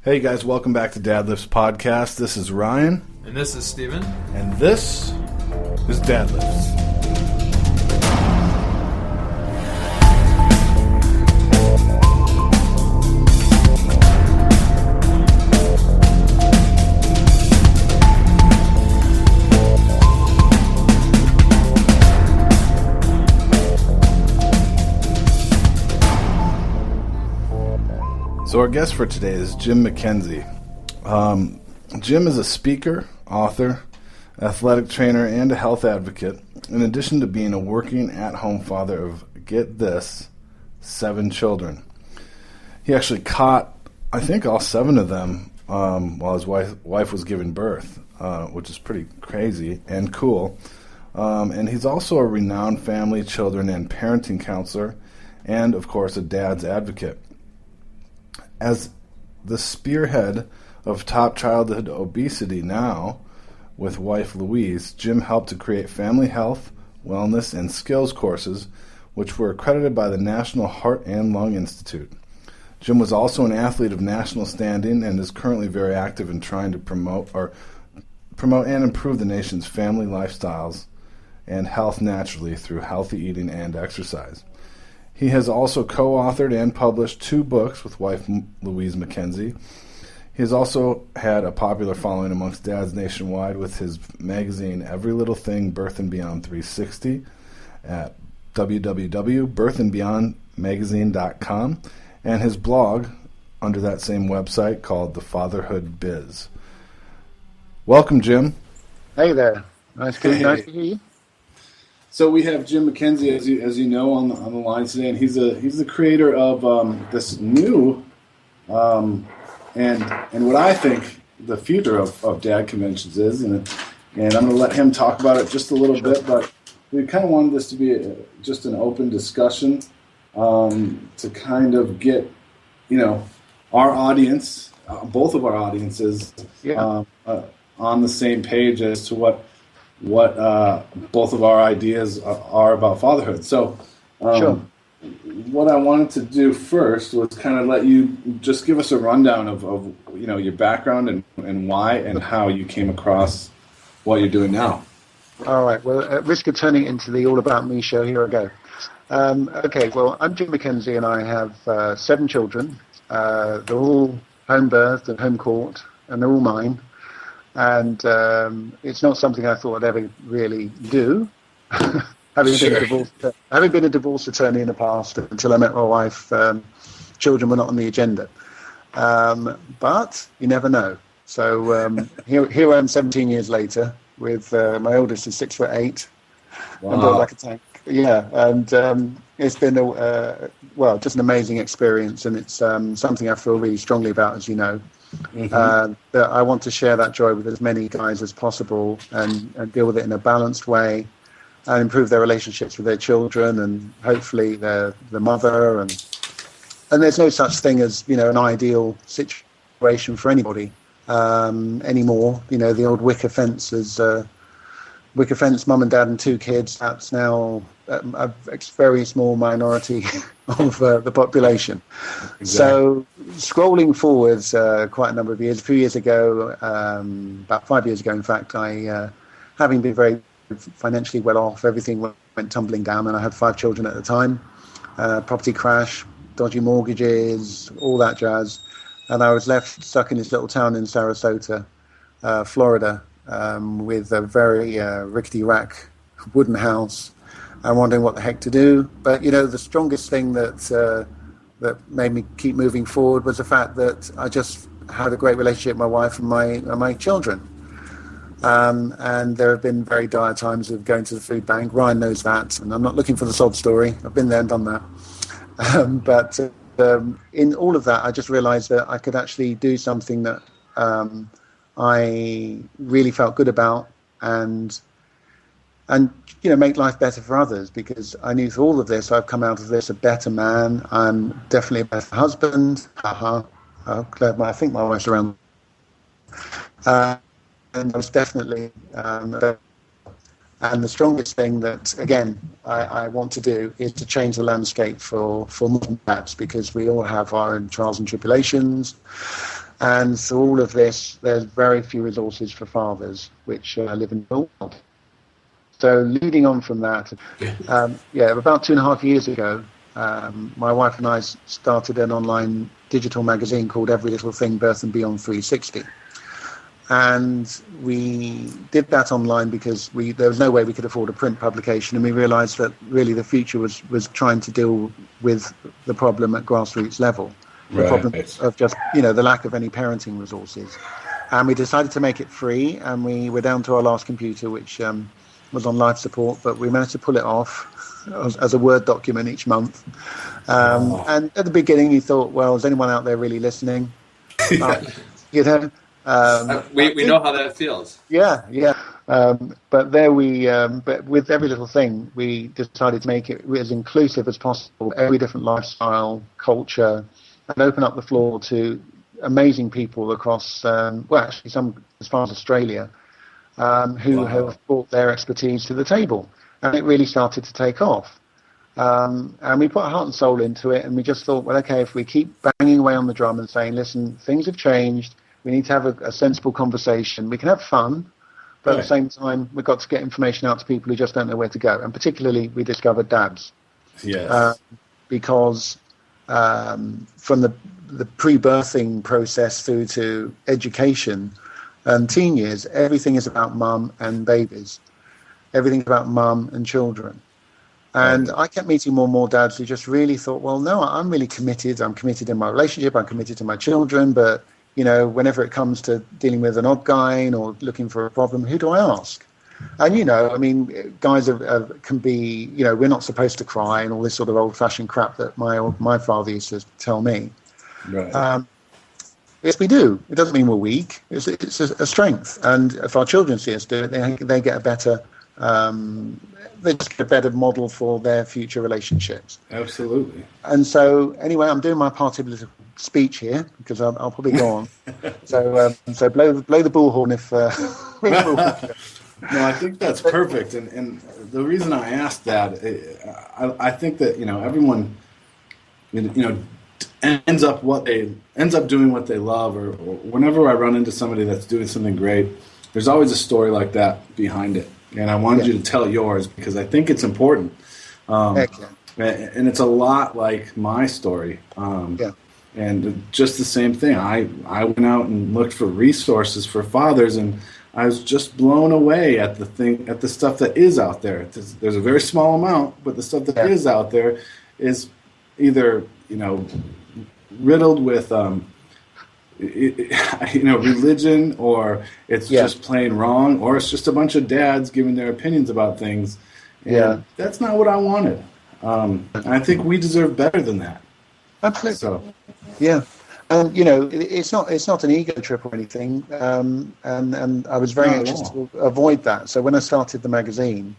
Hey guys, welcome back to Dad Lifts Podcast. This is Ryan. And this is Steven. And this is Dad Lifts. So our guest for today is Jim McKenzie. Jim is a speaker, author, athletic trainer, and a health advocate, in addition to being a working at-home father of, get this, 7 children. He actually caught, I think, all 7 of them while his wife was giving birth, which is pretty crazy and cool. And he's also a renowned family, children, and parenting counselor, and, of course, a dad's advocate. As the spearhead of top childhood obesity now, with wife Louise, Jim helped to create family health, wellness, and skills courses, which were accredited by the National Heart and Lung Institute. Jim was also an athlete of national standing and is currently very active in trying to promote and improve the nation's family lifestyles and health naturally through healthy eating and exercise. He has also co-authored and published 2 books with wife Louise McKenzie. He has also had a popular following amongst dads nationwide with his magazine Every Little Thing Birth and Beyond 360 at www.birthandbeyondmagazine.com and his blog under that same website called The Fatherhood Biz. Welcome, Jim. Hey there. Nice to hear you. So we have Jim McKenzie, as you know, on the line today, and he's the creator of this new and what I think the future of dad conventions is, and I'm going to let him talk about it just a little bit. But we kind of wanted this to be just an open discussion to kind of get our audience, both of our audiences, on the same page as to what both of our ideas are about fatherhood. So what I wanted to do first was kind of let you just give us a rundown of your background and why and how you came across what you're doing now. All right. Well, at risk of turning it into the All About Me show, here I go. Okay. Well, I'm Jim McKenzie and I have 7 children. They're all home birthed and home court, and they're all mine. And it's not something I thought I'd ever really do, having been a divorce attorney in the past until I met my wife. Children were not on the agenda, but you never know. So here I am 17 years later with my oldest is 6'8", and built like a tank. Yeah, and it's been just an amazing experience, and it's something I feel really strongly about, as you know. Mm-hmm. That I want to share that joy with as many guys as possible and deal with it in a balanced way and improve their relationships with their children and hopefully the mother and there's no such thing as an ideal situation for anybody anymore. The old wicker fence is wicker fence, mum and dad and 2 kids. That's now a very small minority of the population. Exactly. So scrolling forwards quite a number of years, a few years ago, about 5 years ago, in fact, I, having been very financially well off, everything went tumbling down, and I had 5 children at the time, property crash, dodgy mortgages, all that jazz, and I was left stuck in this little town in Sarasota, Florida, with a very rickety rack wooden house. I'm wondering what the heck to do. But, the strongest thing that made me keep moving forward was the fact that I just had a great relationship with my wife and my children. And there have been very dire times of going to the food bank. Ryan knows that, and I'm not looking for the sob story. I've been there and done that. But in all of that, I just realized that I could actually do something that I really felt good about and make life better for others, because I knew through all of this I've come out of this a better man. I'm definitely a better husband. I think my wife's around. And I was definitely and the strongest thing that, again, I want to do is to change the landscape for modern dads, because we all have our own trials and tribulations. And so all of this, there's very few resources for fathers which live in the world. So leading on from that, about 2.5 years ago, my wife and I started an online digital magazine called Every Little Thing Birth and Beyond 360. And we did that online because there was no way we could afford a print publication, and we realized that really the future was trying to deal with the problem at grassroots level, the problem of just, the lack of any parenting resources. And we decided to make it free, and we were down to our last computer, which was on life support, but we managed to pull it off as a Word document each month. And at the beginning you thought, well, is anyone out there really listening? We know how that feels. Yeah. But with Every Little Thing, we decided to make it as inclusive as possible, every different lifestyle, culture, and open up the floor to amazing people across, actually some as far as Australia, who have brought their expertise to the table. And it really started to take off. And we put our heart and soul into it, and we just thought, well, okay, if we keep banging away on the drum and saying, listen, things have changed, we need to have a sensible conversation. We can have fun, but at the same time, we've got to get information out to people who just don't know where to go. And particularly, we discovered dads. Yes. Because from the pre-birthing process through to education and teen years, everything is about mum and babies. Everything's about mum and children. And I kept meeting more and more dads who just really thought, well, no, I'm really committed. I'm committed in my relationship. I'm committed to my children. But, whenever it comes to dealing with an odd guy or looking for a problem, who do I ask? And, guys can be, we're not supposed to cry and all this sort of old-fashioned crap that my father used to tell me. Right. Yes, we do. It doesn't mean we're weak. It's a strength. And if our children see us do it, they get a better... they just get a better model for their future relationships. Absolutely. And so, anyway, I'm doing my party little speech here because I'll probably go on. So blow the bullhorn if. No, I think that's perfect, and the reason I asked that, I think that everyone, ends up doing what they love, or whenever I run into somebody that's doing something great, there's always a story like that behind it. And I wanted you to tell yours because I think it's important. And it's a lot like my story. And just the same thing. I went out and looked for resources for fathers, and I was just blown away at the stuff that is out there. There's a very small amount, but the stuff that is out there is either, riddled with religion, or it's just plain wrong, or it's just a bunch of dads giving their opinions about things. And that's not what I wanted. I think we deserve better than that. Absolutely. So, and it's not an ego trip or anything. And I was very anxious to avoid that. So when I started the magazine,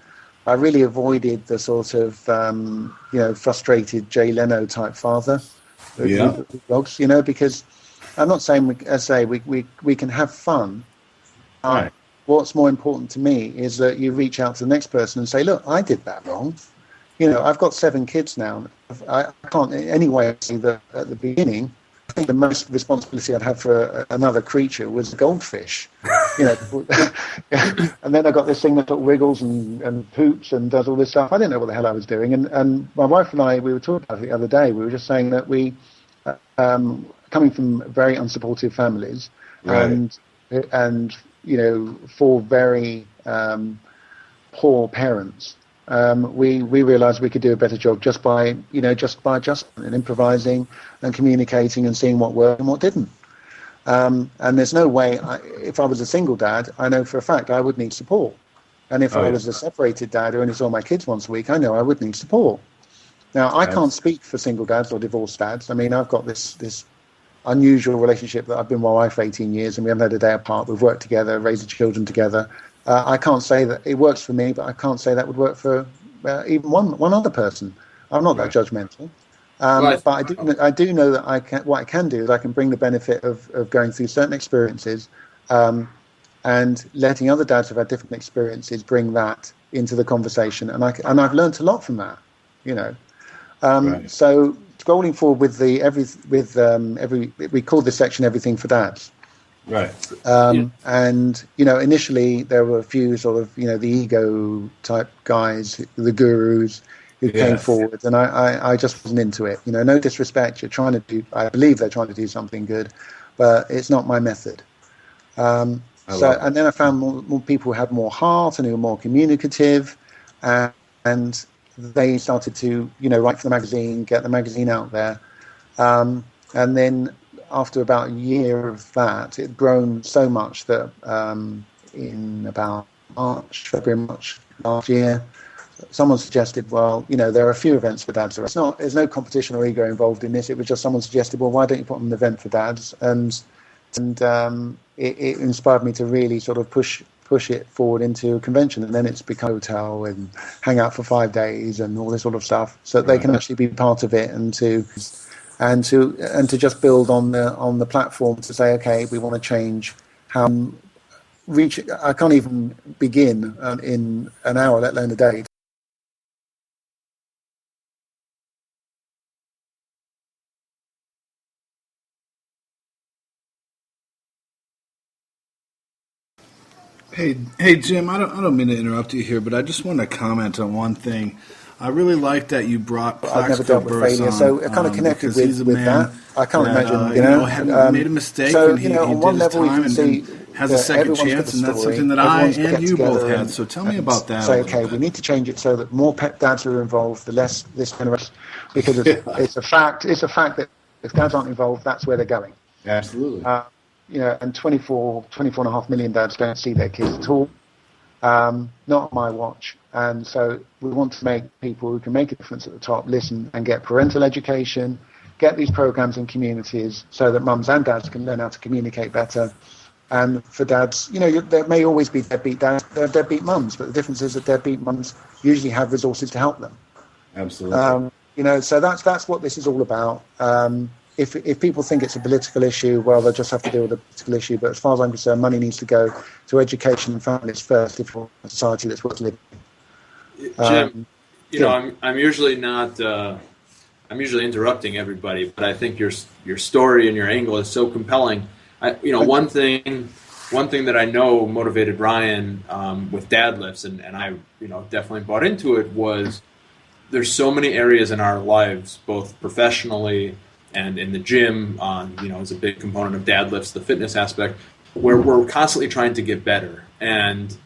I really avoided the sort of frustrated Jay Leno type father. Because I'm not saying we can have fun. Right. What's more important to me is that you reach out to the next person and say, look, I did that wrong. I've got 7 kids now. I can't in any way see that at the beginning. I think the most responsibility I'd have for another creature was a goldfish. And then I got this thing that wiggles and poops and does all this stuff. I didn't know what the hell I was doing. And my wife and I, we were talking about it the other day. We were just saying that we, coming from very unsupportive families, and 4 very poor parents, we realised we could do a better job just by adjustment and improvising and communicating and seeing what worked and what didn't. And there's no way, if I was a single dad, I know for a fact I would need support. And if I was a separated dad who only saw my kids once a week, I know I would need support. Now, I can't speak for single dads or divorced dads. I mean, I've got this unusual relationship that I've been with my wife for 18 years, and we haven't had a day apart. We've worked together, raised the children together. I can't say that it works for me, but I can't say that would work for even one other person. I'm not that judgmental. But I do know that what I can do is I can bring the benefit of going through certain experiences and letting other dads who've had different experiences bring that into the conversation. And I've learned a lot from that, So scrolling forward with we call this section "Everything for Dads." Right. And initially there were a few sort of the ego type guys, the gurus who came forward, and I just wasn't into it. No disrespect, I believe they're trying to do something good, but it's not my method. And then I found more people who had more heart and who were more communicative, and they started to write for the magazine, get the magazine out there, and then after about a year of that, it had grown so much that in about February, March last year, someone suggested, well, there are a few events for dads. There's no competition or ego involved in this. It was just someone suggested, well, why don't you put on an event for dads? And it inspired me to really sort of push it forward into a convention, and then it's become a hotel and hang out for 5 days and all this sort of stuff, so that they can actually be part of it and to just build on the platform to say, okay, we want to change how reach. I can't even begin in an hour, let alone a day. Hey, Jim. I don't mean to interrupt you here, but I just want to comment on one thing. I really like that you brought I've never Plaxico dealt with Burst failure, on, so I kind of connected with that. I can't imagine, had made a mistake, so, and he on did one his level time you can see and has a second chance, and that's something that I and you both had. So tell me about that. Say, okay, we need to change it so that more pet dads are involved, the less this generation, because it's a fact. It's a fact that if dads aren't involved, that's where they're going. Absolutely. And 24.5 million dads don't see their kids at all. Not on my watch. And so we want to make people who can make a difference at the top listen and get parental education, get these programs in communities so that mums and dads can learn how to communicate better. And for dads, there may always be deadbeat dads, there are deadbeat mums, but the difference is that deadbeat mums usually have resources to help them. Absolutely. So that's what this is all about. If people think it's a political issue, well, they'll just have to deal with the political issue. But as far as I'm concerned, money needs to go to education and families first if we're a society that's worth living. Jim, I'm usually not. I'm usually interrupting everybody, but I think your story and your angle is so compelling. One thing that I know motivated Ryan with dad lifts, and I definitely bought into it, was there's so many areas in our lives, both professionally and in the gym, is a big component of dad lifts, the fitness aspect, where we're constantly trying to get better. And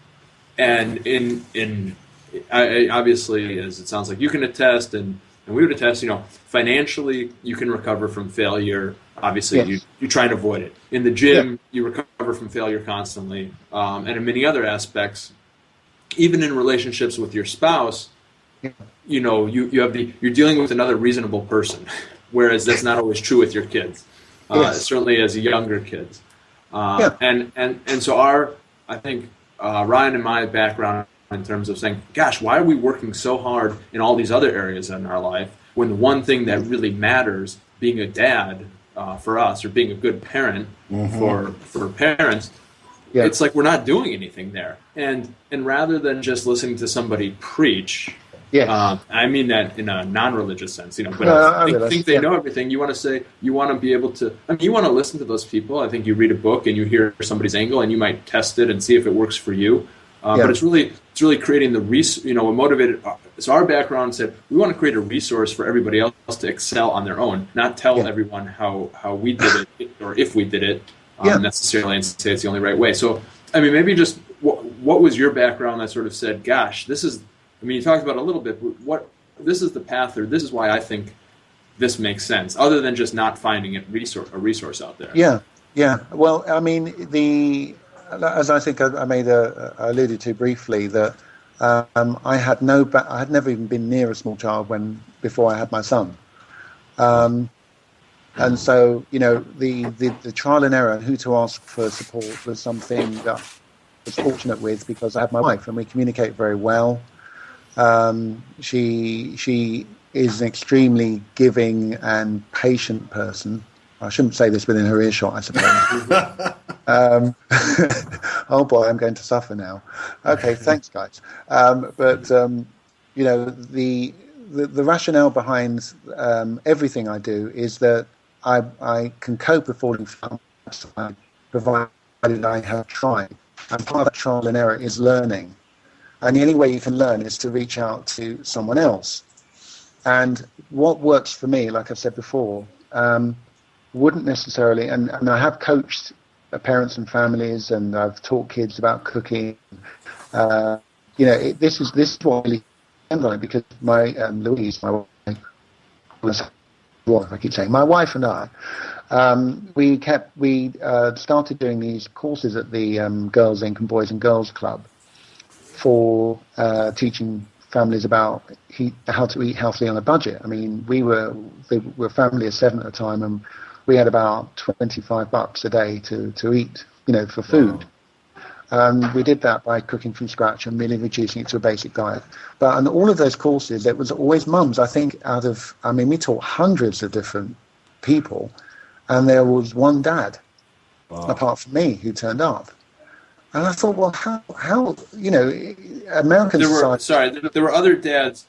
obviously, as it sounds like you can attest, and we would attest, financially you can recover from failure. Obviously, yes. you try and avoid it. In the gym, you recover from failure constantly. And in many other aspects, even in relationships with your spouse, you're dealing with another reasonable person. Whereas that's not always true with your kids, certainly as younger kids. And so I think Ryan and my background in terms of saying, gosh, why are we working so hard in all these other areas in our life when the one thing that really matters, being a dad for us, or being a good parent for parents, it's like we're not doing anything there. And rather than just listening to somebody preach, I mean that in a non-religious sense, but think they know everything. You want to be able to, you want to listen to those people. I think you read a book and you hear somebody's angle and you might test it and see if it works for you. But it's really creating the motivated. So our background said we want to create a resource for everybody else to excel on their own, not tell everyone how we did it or if we did it necessarily, and say it's the only right way. So maybe just what was your background that sort of said, gosh, this is. You talked about it a little bit. This is the path, or this is why I think this makes sense, other than just not finding a resource out there. Yeah. Well, as I think I alluded to briefly, that I had never even been near a small child before I had my son, and so the trial and error and who to ask for support was something that I was fortunate with because I had my wife and we communicate very well. She is an extremely giving and patient person. I shouldn't say this within her earshot, I suppose. Oh boy, I'm going to suffer now. Okay, thanks, guys. the rationale behind everything I do is that I can cope with falling flat, provided I have tried. And part of that trial and error is learning. And the only way you can learn is to reach out to someone else. And what works for me, like I said before, wouldn't necessarily, and I have coached parents and families, and I've taught kids about cooking. This is what really depends on it, because my Louise, my wife, I keep saying, my wife and I, we started doing these courses at the Girls Inc. and Boys and Girls Club for teaching families about how to eat healthily on a budget. I mean, we were a family of 7 at the time, and we had about $25 a day to eat, for food. We did that by cooking from scratch and really reducing it to a basic diet. But on all of those courses, it was always mums. I think we taught hundreds of different people, and there was one dad, apart from me, who turned up. And I thought, well, how American society... There were other dads.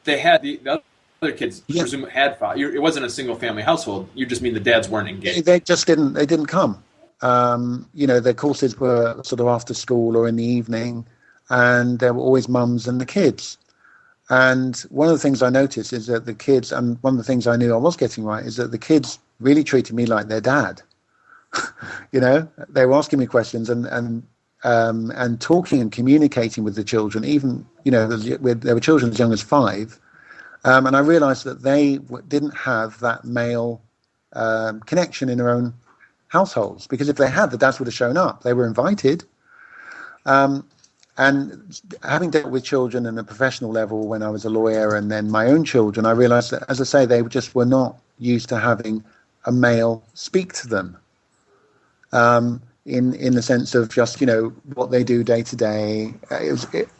They had the other kids, presumably had father. It wasn't a single-family household. You just mean the dads weren't engaged. They just didn't. They didn't come. The courses were sort of after school or in the evening, and there were always mums and the kids. And one of the things I noticed is that the kids, and one of the things I knew I was getting right, is that the kids really treated me like their dad. They were asking me questions and talking and communicating with the children. Even there were children as young as 5, and I realised that they didn't have that male connection in their own households, because if they had, the dads would have shown up. They were invited. And having dealt with children at a professional level when I was a lawyer, and then my own children, I realised that, as I say, they just were not used to having a male speak to them. In the sense of just, what they do day to day.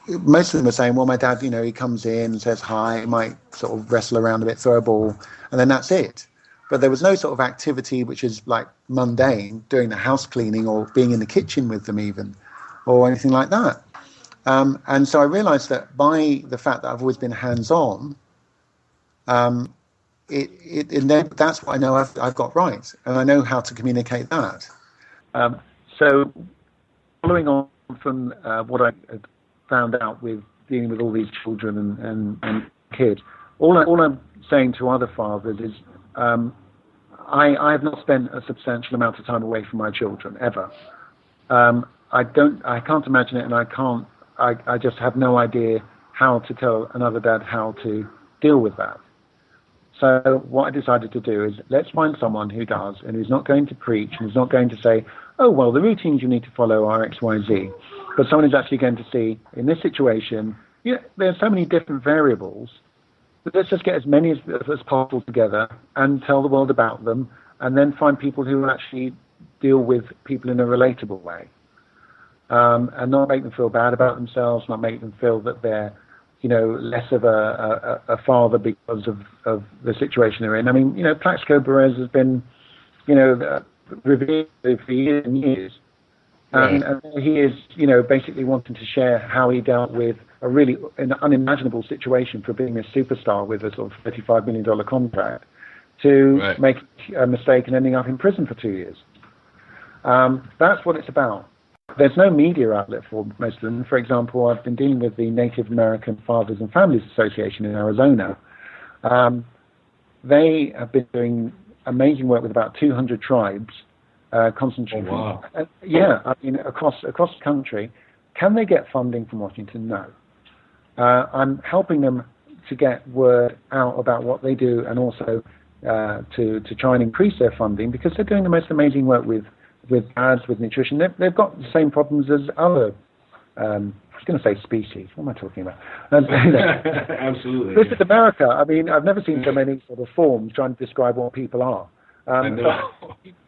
Most of them were saying, well, my dad, he comes in and says hi, he might sort of wrestle around a bit, throw a ball, and then that's it. But there was no sort of activity which is like mundane, doing the house cleaning or being in the kitchen with them even, or anything like that. And so I realized that by the fact that I've always been hands-on, that's what I know I've got right, and I know how to communicate that. So following on from what I had found out with dealing with all these children and kids, all I'm saying to other fathers is I have not spent a substantial amount of time away from my children ever. I can't imagine it, and I just have no idea how to tell another dad how to deal with that. So what I decided to do is, let's find someone who does, and who's not going to preach, and who's not going to say, oh, well, the routines you need to follow are X, Y, Z. But someone who's actually going to see, in this situation, there's so many different variables, but let's just get as many as possible together and tell the world about them, and then find people who actually deal with people in a relatable way. And not make them feel bad about themselves, not make them feel that they're, less of a father because of the situation they're in. I mean, Plaxico Perez has been, revered for years and years. Right. And he is, basically wanting to share how he dealt with a really unimaginable situation for being a superstar with a sort of $35 million contract to making a mistake and ending up in prison for 2 years. That's what it's about. There's no media outlet for most of them. For example, I've been dealing with the Native American Fathers and Families Association in Arizona. They have been doing amazing work with about 200 tribes, concentrating. Oh, wow. Across the country. Can they get funding from Washington? No. I'm helping them to get word out about what they do, and also to try and increase their funding, because they're doing the most amazing work with dads, with nutrition. They've got the same problems as other, I was going to say species. What am I talking about? Absolutely. This is America. I mean, I've never seen so many sort of forms trying to describe what people are. I know.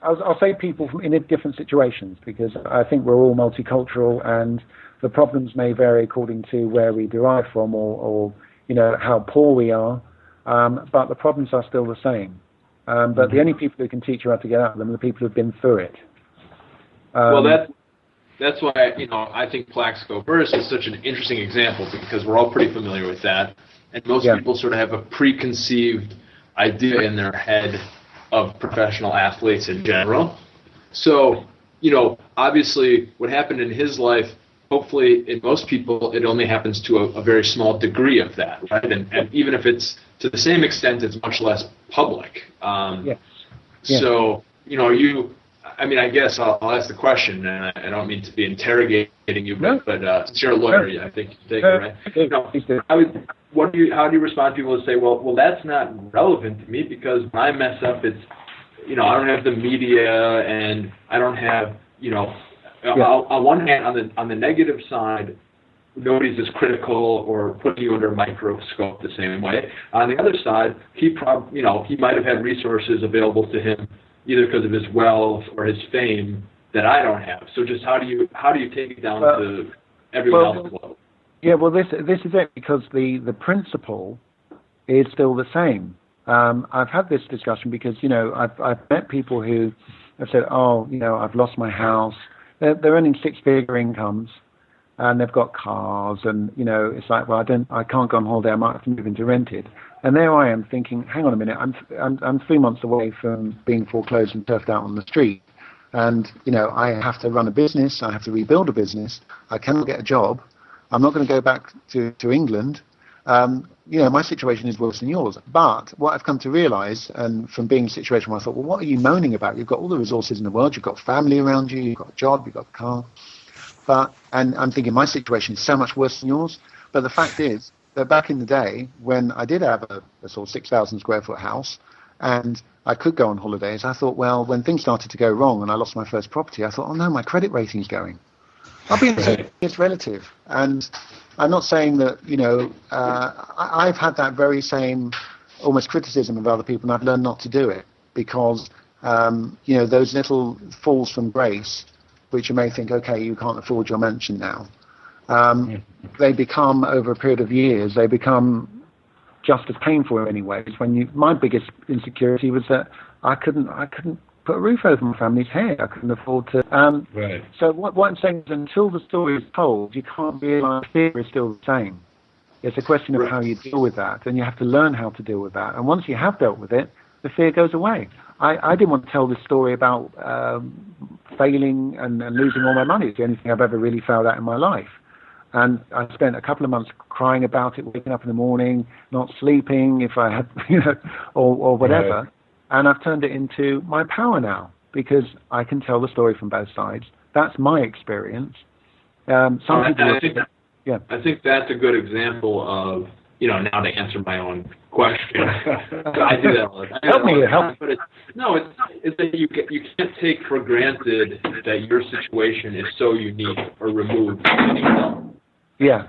I'll say people in different situations, because I think we're all multicultural, and the problems may vary according to where we derive from, or how poor we are, but the problems are still the same. But the only people who can teach you how to get out of them are the people who've been through it. Well, that's why, I think Plaxico Burst is such an interesting example, because we're all pretty familiar with that. And most people sort of have a preconceived idea in their head of professional athletes in general. So, obviously what happened in his life, hopefully in most people, it only happens to a very small degree of that, right? And even if it's to the same extent, it's much less public. So, I guess I'll ask the question, and I don't mean to be interrogating you, but since you're a lawyer, I think you take it, right? How do you respond to people who say, well, that's not relevant to me because when I mess up, it's, I don't have the media and I don't have, on one hand, on the negative side, nobody's as critical or putting you under a microscope the same way. On the other side, he might have had resources available to him either because of his wealth or his fame that I don't have. So just how do you take it down to everyone else's level? Yeah, well, this is it, because the principle is still the same. I've had this discussion because, I've met people who have said, I've lost my house. They're earning six-figure incomes, and they've got cars, and, it's like, well, I can't go on holiday. I might have to move into rented. And there I am thinking, hang on a minute, I'm 3 months away from being foreclosed and turfed out on the street. And, I have to run a business. I have to rebuild a business. I cannot get a job. I'm not going to go back to England. My situation is worse than yours. But what I've come to realize, and from being in a situation where I thought, well, what are you moaning about? You've got all the resources in the world. You've got family around you. You've got a job. You've got a car. And I'm thinking my situation is so much worse than yours. But the fact is that back in the day, when I did have a sort of 6,000 square foot house and I could go on holidays, I thought, well, when things started to go wrong and I lost my first property, I thought, oh no, my credit rating's going. I'll be honest, it's relative. And I'm not saying that, I've had that very same almost criticism of other people, and I've learned not to do it because, those little falls from grace, which you may think, okay, you can't afford your mansion now. They become, over a period of years, they become just as painful in many ways. My biggest insecurity was that I couldn't put a roof over my family's head. I couldn't afford to. Right. So what I'm saying is, until the story is told, you can't realize fear is still the same. It's a question of how you deal with that, and you have to learn how to deal with that. And once you have dealt with it, the fear goes away. I didn't want to tell this story about failing and losing all my money. It's the only thing I've ever really failed at in my life. And I spent a couple of months crying about it, waking up in the morning, not sleeping if I had, or whatever. Right. And I've turned it into my power now because I can tell the story from both sides. That's my experience. I think that's a good example of, now to answer my own question. I do that all the time. Help me. But it's that you can't take for granted that your situation is so unique or removed from anyone else. Yeah.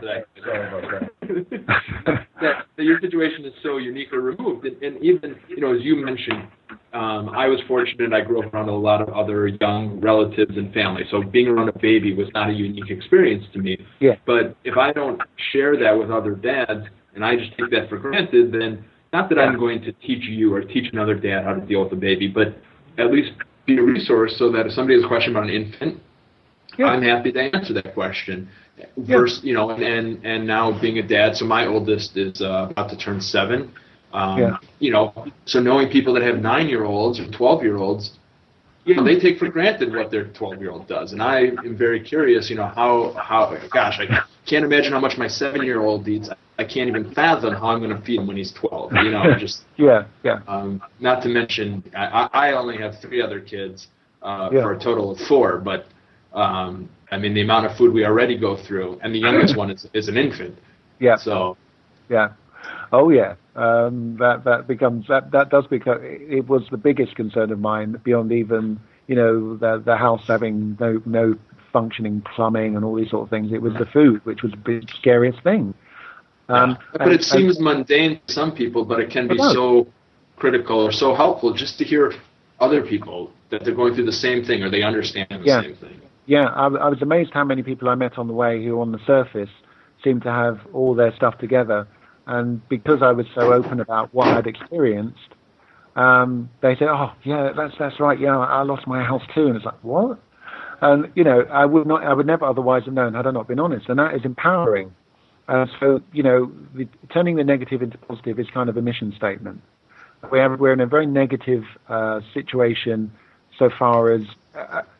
that your situation is so unique or removed. And even, as you mentioned, I was fortunate. I grew up around a lot of other young relatives and family. So being around a baby was not a unique experience to me. Yeah. But if I don't share that with other dads and I just take that for granted, then not that I'm going to teach you or teach another dad how to deal with a baby, but at least be a resource so that if somebody has a question about an infant, I'm happy to answer that question. First, and now being a dad, so my oldest is about to turn 7. So knowing people that have 9-year-olds or 12-year-olds, they take for granted what their 12-year-old does, and I am very curious. How gosh, I can't imagine how much my 7-year-old eats. I can't even fathom how I'm going to feed him when he's 12. Not to mention, I only have 3 other kids for a total of 4, but. The amount of food we already go through, and the youngest one is an infant. Yeah. So. Yeah. Oh yeah. That does become. It was the biggest concern of mine, beyond even the house having no functioning plumbing and all these sort of things. It was the food, which was the scariest thing. But it seems mundane to some people, but it can be so critical or so helpful just to hear other people that they're going through the same thing or they understand the same thing. Yeah, I was amazed how many people I met on the way who on the surface seemed to have all their stuff together. And because I was so open about what I'd experienced, they said, oh, yeah, that's right. Yeah, I lost my house too. And it's like, what? And I would never otherwise have known had I not been honest, and that is empowering. So turning the negative into positive is kind of a mission statement. We're in a very negative situation so far as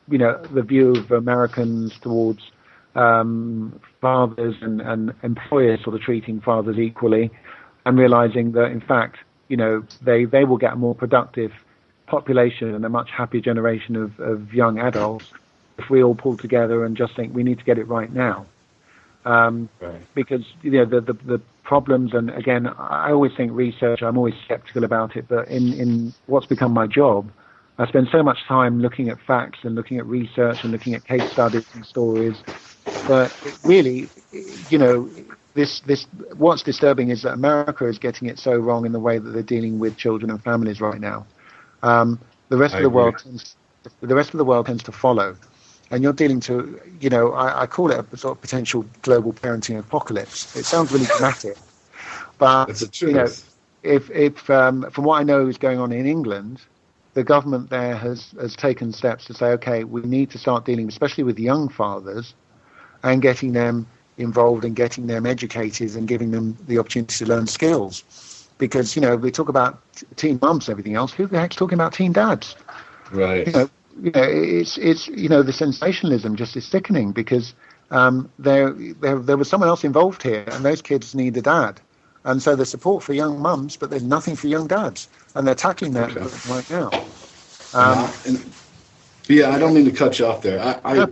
the view of Americans towards fathers and employers sort of treating fathers equally, and realizing that in fact they will get a more productive population and a much happier generation of young adults if we all pull together and just think we need to get it right now. Right. Because the problems, and again, I always think research, I'm always skeptical about it, but in what's become my job, I spend so much time looking at facts and looking at research and looking at case studies and stories. But really, this what's disturbing is that America is getting it so wrong in the way that they're dealing with children and families right now. The rest of the world tends to follow. And you're dealing to, I call it a sort of potential global parenting apocalypse. It sounds really dramatic, but it's the truth. If from what I know is going on in England, the government there has taken steps to say, okay, we need to start dealing, especially with young fathers, and getting them involved and getting them educated and giving them the opportunity to learn skills. Because we talk about teen mums and everything else. Who the heck's talking about teen dads? Right. It's the sensationalism just is sickening, because there was someone else involved here, and those kids need a dad, and so there's support for young mums, but there's nothing for young dads, and they're tackling that right now. I don't mean to cut you off there. I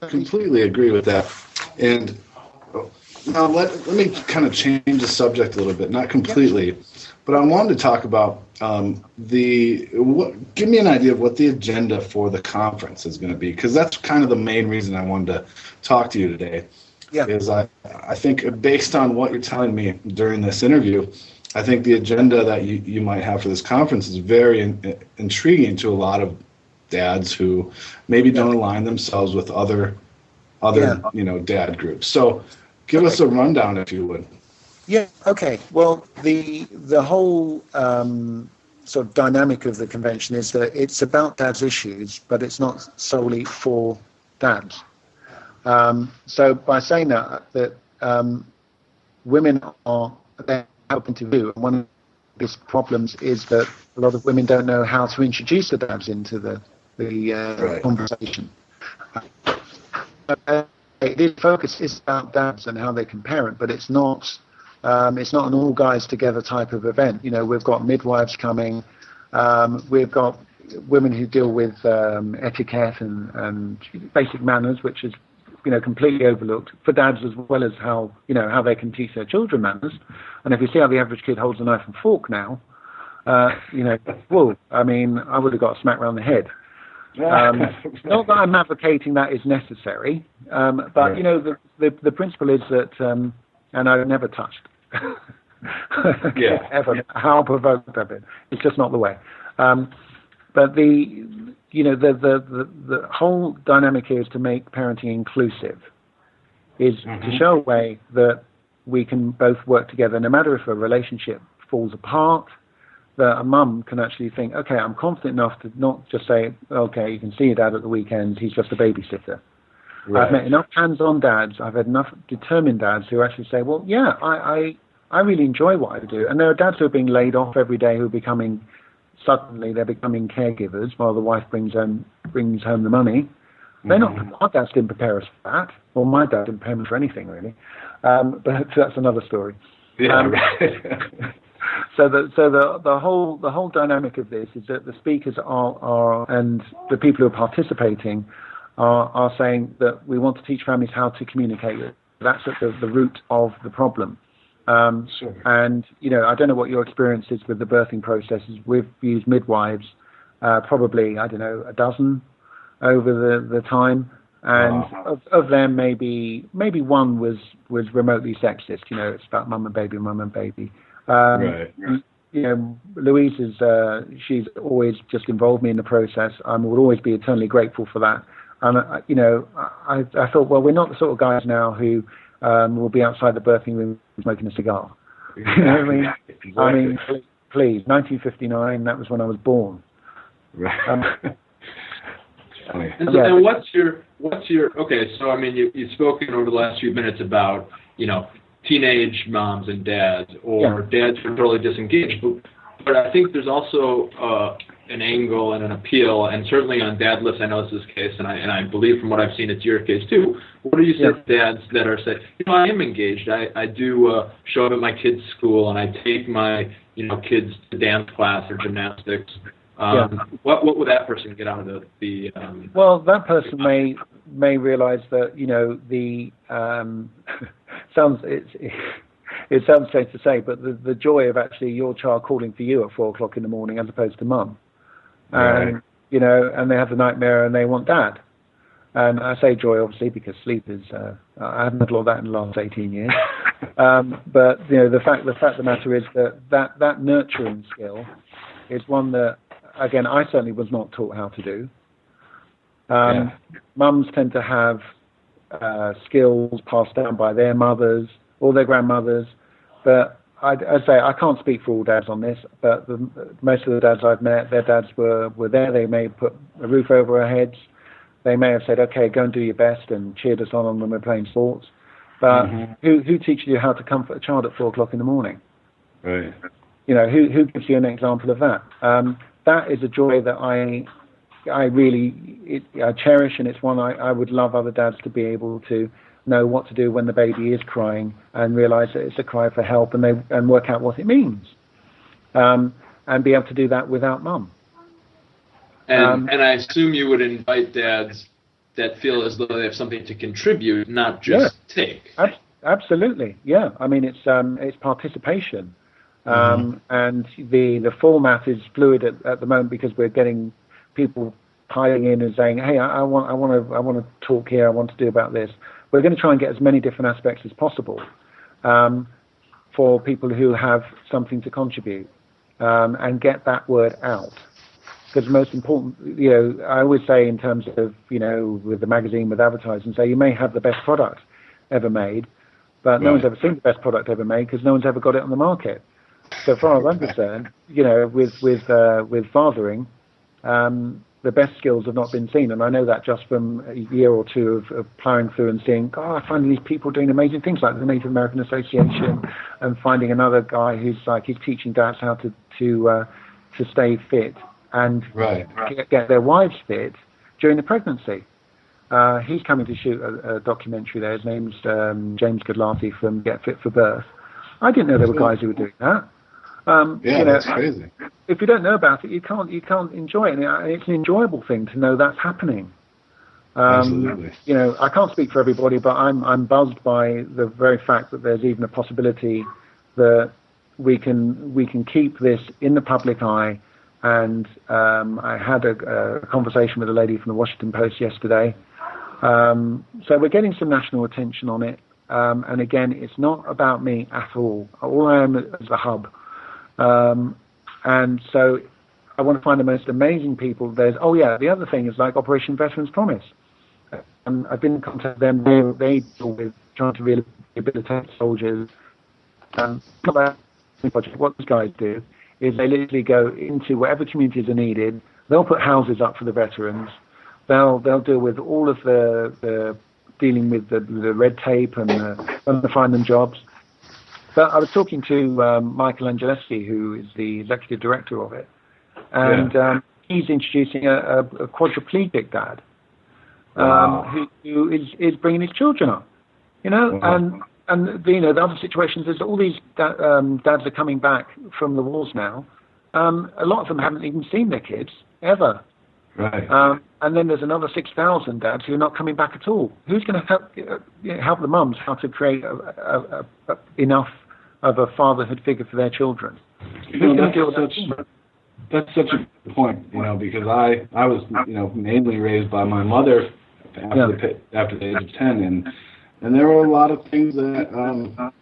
completely agree with that, and now let me kind of change the subject a little bit, not completely, but I wanted to talk about give me an idea of what the agenda for the conference is going to be, because that's kind of the main reason I wanted to talk to you today. Yeah. Is I think based on what you're telling me during this interview, I think the agenda that you might have for this conference is very intriguing to a lot of dads who maybe don't align themselves with other dad groups. So give us a rundown, if you would. Yeah. Okay. Well, the whole sort of dynamic of the convention is that it's about dads' issues, but it's not solely for dads. So by saying that women are helping to do, and one of the biggest problems is that a lot of women don't know how to introduce the dads into the conversation. The focus is about dads and how they can parent, but it's not an all guys together type of event. We've got midwives coming. We've got women who deal with etiquette and basic manners, which is completely overlooked for dads, as well as how they can teach their children manners. And if you see how the average kid holds a knife and fork now, I would have got a smack round the head. Not that I'm advocating that is necessary, but the principle is that, and I've never touched. Ever, how provoked I've been. It's just not the way. But the whole dynamic here is to make parenting inclusive, is to show a way that we can both work together, no matter if a relationship falls apart, that a mum can actually think, okay, I'm confident enough to not just say, okay, you can see your dad at the weekends, he's just a babysitter. Right. I've met enough hands-on dads, I've had enough determined dads who actually say, well, yeah, I really enjoy what I do. And there are dads who are being laid off every day who are suddenly becoming caregivers while the wife brings home the money. They're not, our dads didn't prepare us for that, or my dad didn't prepare me for anything really. But that's another story. Yeah, So the whole dynamic of this is that the speakers are and the people who are participating are saying that we want to teach families how to communicate. That's at the root of the problem. Sure. And I don't know what your experience is with the birthing processes. We've used midwives, probably a dozen over the time, and of them maybe one was remotely sexist. It's about mum and baby. Right. Louise is she's always just involved me in the process. I will always be eternally grateful for that. And I thought, well, we're not the sort of guys now who will be outside the birthing room smoking a cigar. You know what I mean? Exactly. I mean, please, 1959. That was when I was born. Right. And what's your okay? So I mean, you've spoken over the last few minutes about teenage moms and dads, or dads who are totally disengaged. But I think there's also an angle and an appeal, and certainly on dad lists, I know this is the case, and I believe from what I've seen, it's your case too. What do you say to dads that are saying, I am engaged. I do show up at my kids' school, and I take my kids to dance class or gymnastics. What would that person get out of the Well, that person may realize that it sounds strange to say, but the joy of actually your child calling for you at 4:00 in the morning as opposed to mum, and and they have the nightmare and they want dad. And I say joy obviously because sleep is I haven't had a lot of that in the last 18 years. But the fact of the matter is that nurturing skill is one that, again, I certainly was not taught how to do. Mums tend to have skills passed down by their mothers or their grandmothers, but I'd say I can't speak for all dads on this, but most of the dads I've met, their dads were there. They may have put a roof over our heads. They may have said, okay, go and do your best, and cheered us on when we're playing sports. But who teaches you how to comfort a child at 4:00 in the morning? Right. Who gives you an example of that? That is a joy that I really cherish, and it's one I would love other dads to be able to know what to do when the baby is crying and realize that it's a cry for help, and work out what it means, and be able to do that without mum. And I assume you would invite dads that feel as though they have something to contribute, not just take. Absolutely, yeah. I mean, it's participation, and the format is fluid at the moment because we're getting people piling in and saying, "Hey, I want to talk here. I want to do about this." We're going to try and get as many different aspects as possible for people who have something to contribute, and get that word out. Because the most important, I always say in terms of, with the magazine, with advertising, say you may have the best product ever made, but no one's ever seen the best product ever made because no one's ever got it on the market. So far as I'm concerned, with fathering, the best skills have not been seen, and I know that just from a year or two of ploughing through and seeing, I find these people doing amazing things like the Native American Association, and finding another guy who's teaching dads how to stay fit and get their wives fit during the pregnancy. He's coming to shoot a documentary there. His name's James Goodlarty from Get Fit for Birth. I didn't know there were guys who were doing that. That's crazy. If you don't know about it, you can't enjoy it. And it's an enjoyable thing to know that's happening. Absolutely. I can't speak for everybody, but I'm buzzed by the very fact that there's even a possibility that we can keep this in the public eye. And I had a conversation with a lady from the Washington Post yesterday. So we're getting some national attention on it. And again, it's not about me at all. All I am is a hub. And so I want to find the most amazing people. The other thing is like Operation Veterans Promise. And I've been in contact with them. They deal with trying to rehabilitate soldiers. What these guys do is they literally go into whatever communities are needed. They'll put houses up for the veterans. They'll deal with all of the dealing with the red tape and to find them jobs. But I was talking to Michael Angeleski, who is the executive director of it, and he's introducing a quadriplegic dad who is bringing his children up, And the other situations is all these dads are coming back from the wars now. A lot of them haven't even seen their kids ever. Right. And then there's another 6,000 dads who are not coming back at all. Who's going to help the mums how to create enough of a fatherhood figure for their children? That's such a good point, because I was, mainly raised by my mother after the age of 10, and there were a lot of things that,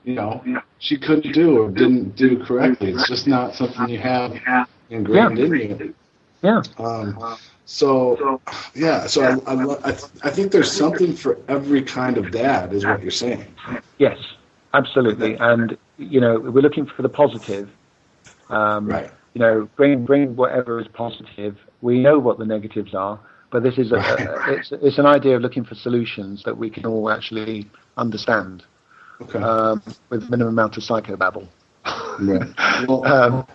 she couldn't do or didn't do correctly. It's just not something you have ingrained in you. Yeah. So I think there's something for every kind of dad, is what you're saying. Yes, absolutely. And, we're looking for the positive. Right. Bring whatever is positive. We know what the negatives are. But this is it's an idea of looking for solutions that we can all actually understand, with minimum amount of psychobabble. Right. Well,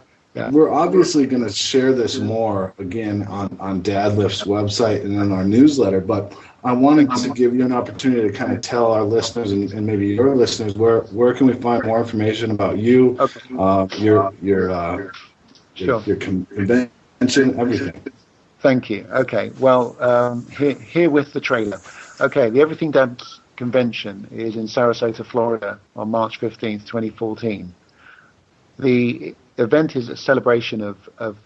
we're obviously going to share this more again on Dadlift's website and in our newsletter, but I wanted to give you an opportunity to kind of tell our listeners and maybe your listeners where can we find more information about you, your convention, everything. Thank you. Okay. Well, here with the trailer. Okay. The Everything Dads convention is in Sarasota, Florida on March 15th, 2014. The event is a celebration of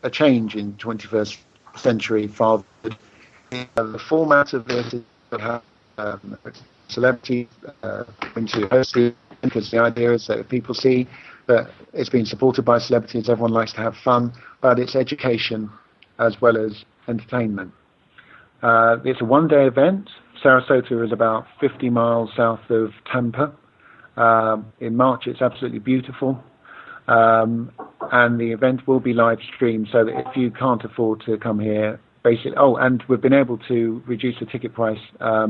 a change in 21st century fatherhood. The format of this is to have celebrities into hosting, because the idea is that if people see that it's being supported by celebrities, everyone likes to have fun, but it's education as well as entertainment. It's a one-day event. Sarasota is about 50 miles south of Tampa. In March, it's absolutely beautiful. And the event will be live streamed, so that if you can't afford to come here, basically, and we've been able to reduce the ticket price a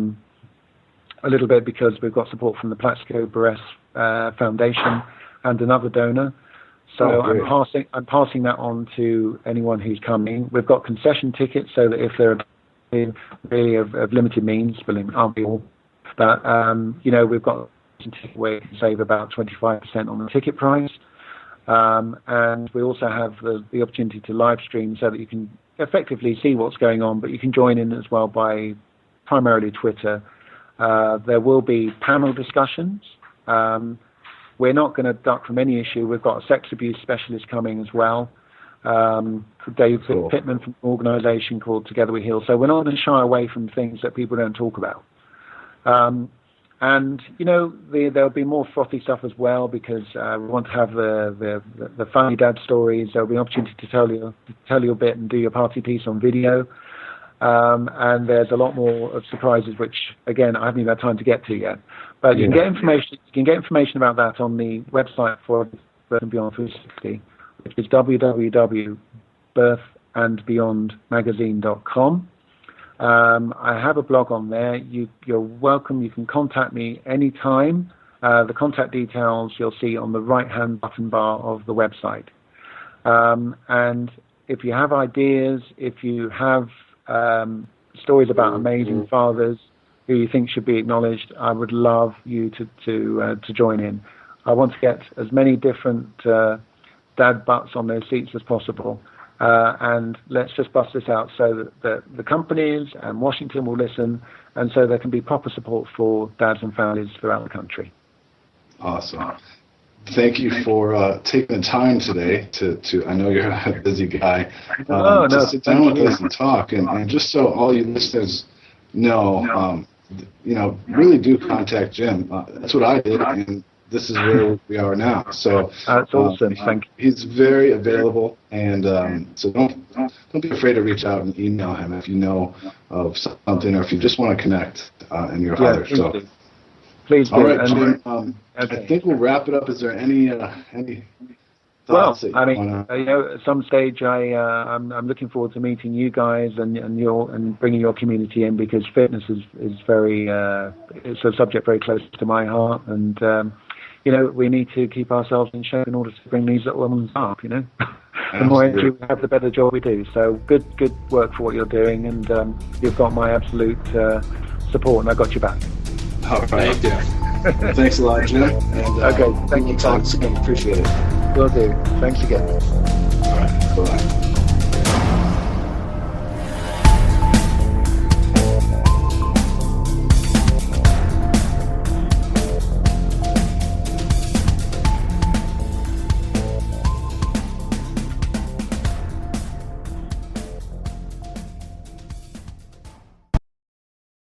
little bit because we've got support from the Plaxico Burress Foundation and another donor. So I'm passing that on to anyone who's coming. We've got concession tickets, so that if they're really of limited means, aren't we all? But we've got a ticket where you can save about 25% on the ticket price. And we also have the opportunity to live stream so that you can effectively see what's going on, but you can join in as well by primarily Twitter. There will be panel discussions. We're not going to duck from any issue. We've got a sex abuse specialist coming as well, Dave Pittman from an organisation called Together We Heal. So we're not going to shy away from things that people don't talk about. And there'll be more frothy stuff as well, because we want to have the funny dad stories. There'll be an opportunity to tell you a bit and do your party piece on video. And there's a lot more of surprises, which again I haven't even had time to get to yet. But you can get information. You can get information about that on the website for Birth and Beyond 360, which is www.birthandbeyondmagazine.com. I have a blog on there. You're welcome. You can contact me anytime. The contact details you'll see on the right-hand button bar of the website. And if you have ideas, if you have stories about amazing fathers who you think should be acknowledged, I would love you to join in. I want to get as many different dad butts on those seats as possible. And let's just bust this out so that the companies and Washington will listen, and so there can be proper support for dads and families throughout the country. Awesome. Thank you for taking the time today to I know you're a busy guy, to sit down with us and talk. And just so all you listeners know, really do contact Jim. That's what I did, and this is where we are now. So that's awesome. Thank you. He's very available, and so don't be afraid to reach out and email him if you know of something, or if you just want to connect and you're hired. So please do. All right, Jim. Okay. I think we'll wrap it up. Is there any thoughts that you want to? At some stage, I'm looking forward to meeting you guys and bringing your community in, because fitness is very it's a subject very close to my heart, and we need to keep ourselves in shape in order to bring these little ones up. The more energy we have, the better job we do. So good work for what you're doing, and you've got my absolute support, and I got your back. All right. Thank you. Thanks a lot, Jim. And, okay, thank you. Talk soon. Appreciate it. Will do. Thanks again. All right. Bye-bye.